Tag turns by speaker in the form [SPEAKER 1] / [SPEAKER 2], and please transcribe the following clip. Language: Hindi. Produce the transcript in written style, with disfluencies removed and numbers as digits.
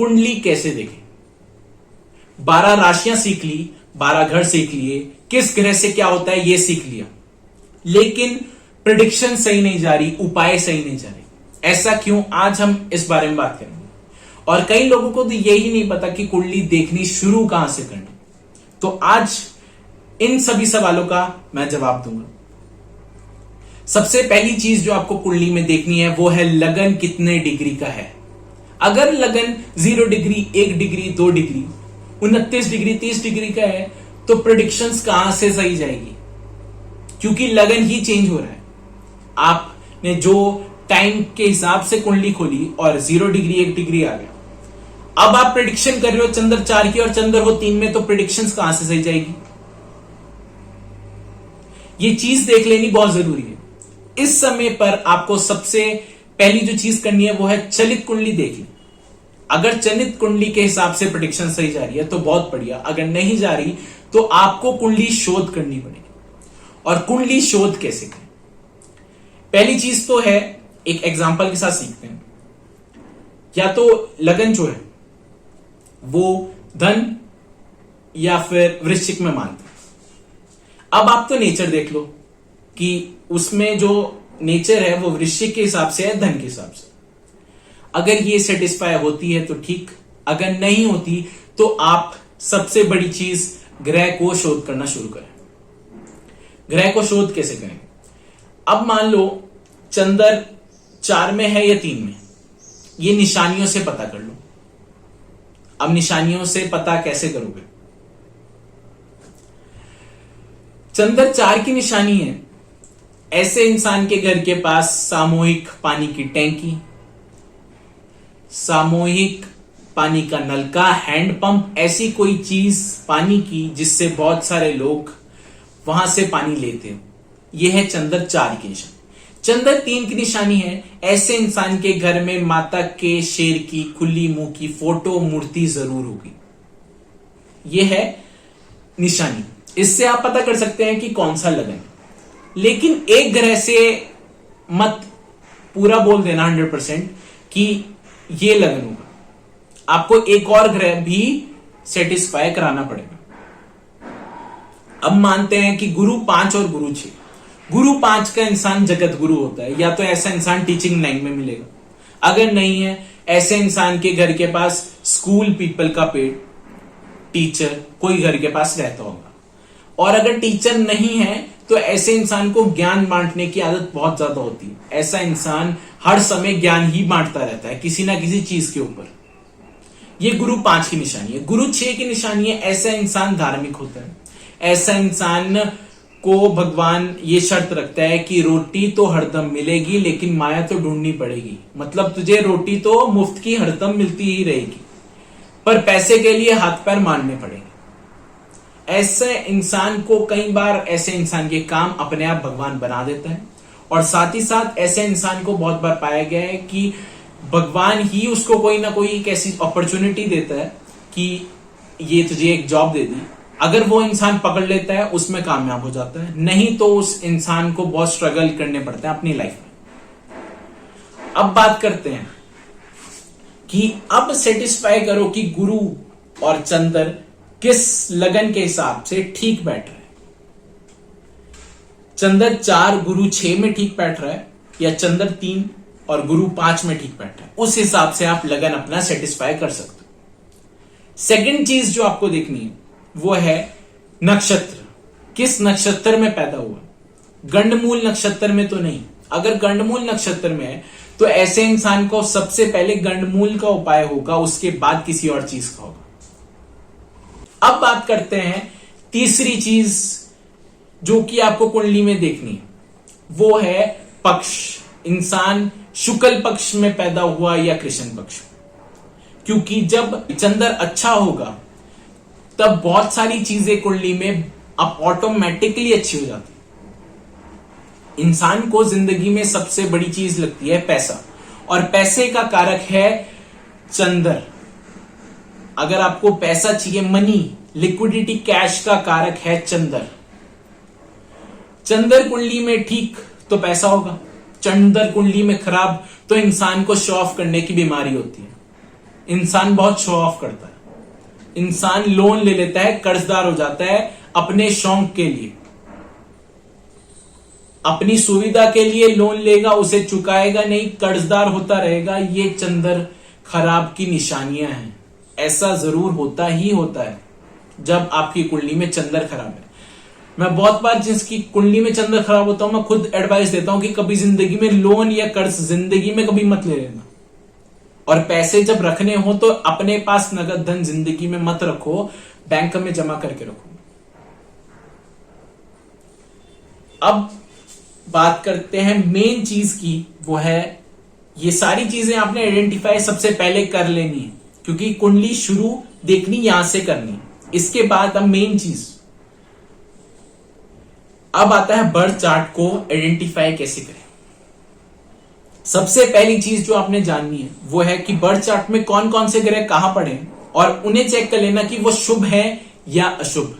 [SPEAKER 1] कुंडली कैसे देखें। 12 राशियां सीख ली, 12 घर सीख लिए, किस ग्रह से क्या होता है ये सीख लिया, लेकिन प्रिडिक्शन सही नहीं जा रही, उपाय सही नहीं जा रही। ऐसा क्यों, आज हम इस बारे में बात करेंगे। और कई लोगों को तो यही नहीं पता कि कुंडली देखनी शुरू कहां से करनी। तो आज इन सभी सवालों का मैं जवाब दूंगा। सबसे पहली चीज जो आपको कुंडली में देखनी है वो है लगन कितने डिग्री का है। अगर लगन 0 degree, 1 degree, 2 degree, 29 degree, 30 degree का है तो प्रेडिक्शंस कहां से सही जाएगी, क्योंकि लगन ही चेंज हो रहा है। आपने जो टाइम के हिसाब से कुंडली खोली और 0 डिग्री, 1 डिग्री आ गया, अब आप प्रेडिक्शन कर रहे हो चंद्र 4 की और चंद्र हो 3 में, तो प्रेडिक्शंस कहां से सही जाएगी। ये चीज देख लेनी बहुत जरूरी है। इस समय पर आपको सबसे पहली जो चीज करनी है वो है चलित कुंडली देख ली। अगर चलित कुंडली के हिसाब से प्रेडिक्शन सही जा रही है तो बहुत बढ़िया, अगर नहीं जा रही तो आपको कुंडली शोध करनी पड़ेगी। और कुंडली शोध कैसे करें, पहली चीज तो है, एक एग्जांपल के साथ सीखते हैं। या तो लगन जो है वो धन या फिर वृश्चिक में मानते हैं। अब आप तो नेचर देख लो कि उसमें जो नेचर है वो वृश्चिक के हिसाब से है, धन के हिसाब से। अगर ये सेटिस्फाई होती है तो ठीक, अगर नहीं होती तो आप सबसे बड़ी चीज ग्रह को शोध करना शुरू करें। ग्रह को शोध कैसे करें, अब मान लो चंद्र 4 में है या 3 में, ये निशानियों से पता कर लो। अब निशानियों से पता कैसे करोगे, चंद्र 4 की निशानी है ऐसे इंसान के घर के पास सामूहिक पानी की टैंकी, सामूहिक पानी का नलका, हैंडपंप, ऐसी कोई चीज पानी की जिससे बहुत सारे लोग वहां से पानी लेते हो। यह है चंद्र 4 की निशानी। चंद्र 3 की निशानी है ऐसे इंसान के घर में माता के शेर की खुली मुंह की फोटो मूर्ति जरूर होगी। यह है निशानी, इससे आप पता कर सकते हैं कि कौन सा लगन है। लेकिन एक ग्रह से मत पूरा बोल देना 100% कि ये लगन होगा, आपको एक और ग्रह भी सेटिस्फाई कराना पड़ेगा। अब मानते हैं कि गुरु 5 और गुरु 6, गुरु 5 का इंसान जगत गुरु होता है, या तो ऐसा इंसान टीचिंग लाइन में मिलेगा। अगर नहीं है, ऐसे इंसान के घर के पास स्कूल पीपल का पेड़, टीचर कोई घर के पास रहता होगा। और अगर टीचर नहीं है तो ऐसे इंसान को ज्ञान बांटने की आदत बहुत ज्यादा होती है। ऐसा इंसान हर समय ज्ञान ही बांटता रहता है किसी ना किसी चीज के ऊपर। ये गुरु 5 की निशानी है। गुरु 6 की निशानी है ऐसा इंसान धार्मिक होता है। ऐसा इंसान को भगवान ये शर्त रखता है कि रोटी तो हरदम मिलेगी लेकिन माया तो ढूंढनी पड़ेगी। मतलब तुझे रोटी तो मुफ्त की हरदम मिलती ही रहेगी, पर पैसे के लिए हाथ पैर मारने पड़ेंगे। ऐसे इंसान को कई बार ऐसे इंसान के काम अपने आप भगवान बना देता है। और साथ ही साथ ऐसे इंसान को बहुत बार पाया गया है कि भगवान ही उसको कोई ना कोई एक ऐसी अपॉर्चुनिटी देता है कि ये तुझे एक जॉब दे दी। अगर वो इंसान पकड़ लेता है उसमें कामयाब हो जाता है, नहीं तो उस इंसान को बहुत स्ट्रगल करने पड़ते हैं अपनी लाइफ में। अब बात करते हैं कि अब सेटिस्फाई करो कि गुरु और चंद्र किस लगन के हिसाब से ठीक बैठ रहा है। चंद्र 4 गुरु 6 में ठीक बैठ रहा है या चंद्र 3 और गुरु 5 में ठीक बैठ रहा है, उस हिसाब से आप लगन अपना सेटिस्फाई कर सकते हो। सेकंड चीज जो आपको देखनी है वो है नक्षत्र, किस नक्षत्र में पैदा हुआ। गंडमूल नक्षत्र में तो नहीं। अगर गंडमूल नक्षत्र में है तो ऐसे इंसान को सबसे पहले गंडमूल का उपाय होगा, उसके बाद किसी और चीज का होगा। अब बात करते हैं तीसरी चीज जो कि आपको कुंडली में देखनी है, वो है पक्ष। इंसान शुक्ल पक्ष में पैदा हुआ या कृष्ण पक्ष, क्योंकि जब चंद्र अच्छा होगा तब बहुत सारी चीजें कुंडली में अब ऑटोमेटिकली अच्छी हो जाती है। इंसान को जिंदगी में सबसे बड़ी चीज लगती है पैसा, और पैसे का कारक है चंद्र। अगर आपको पैसा चाहिए, मनी, लिक्विडिटी, कैश का कारक है चंद्र। चंद्र कुंडली में ठीक तो पैसा होगा, चंद्र कुंडली में खराब तो इंसान को शो ऑफ करने की बीमारी होती है। इंसान बहुत शो ऑफ करता है, इंसान लोन ले लेता है, कर्जदार हो जाता है अपने शौक के लिए, अपनी सुविधा के लिए लोन लेगा, उसे चुकाएगा नहीं, कर्जदार होता रहेगा। ये चंद्र खराब की निशानियां हैं। ऐसा जरूर होता ही होता है जब आपकी कुंडली में चंद्र खराब है। मैं बहुत बार जिसकी कुंडली में चंद्र खराब होता हूं, मैं खुद एडवाइस देता हूं कि कभी जिंदगी में लोन या कर्ज जिंदगी में कभी मत ले लेना, और पैसे जब रखने हो तो अपने पास नगद धन जिंदगी में मत रखो, बैंक में जमा करके रखो। अब बात करते हैं मेन चीज की, वो है ये सारी चीजें आपने आइडेंटिफाई सबसे पहले कर लेनी है, क्योंकि कुंडली शुरू देखनी यहां से करनी। इसके बाद अब मेन चीज, अब आता है बर्थ चार्ट को आइडेंटिफाई कैसे करें। सबसे पहली चीज जो आपने जाननी है वो है कि बर्थ चार्ट में कौन कौन से ग्रह कहां पड़े और उन्हें चेक कर लेना कि वो शुभ है या अशुभ।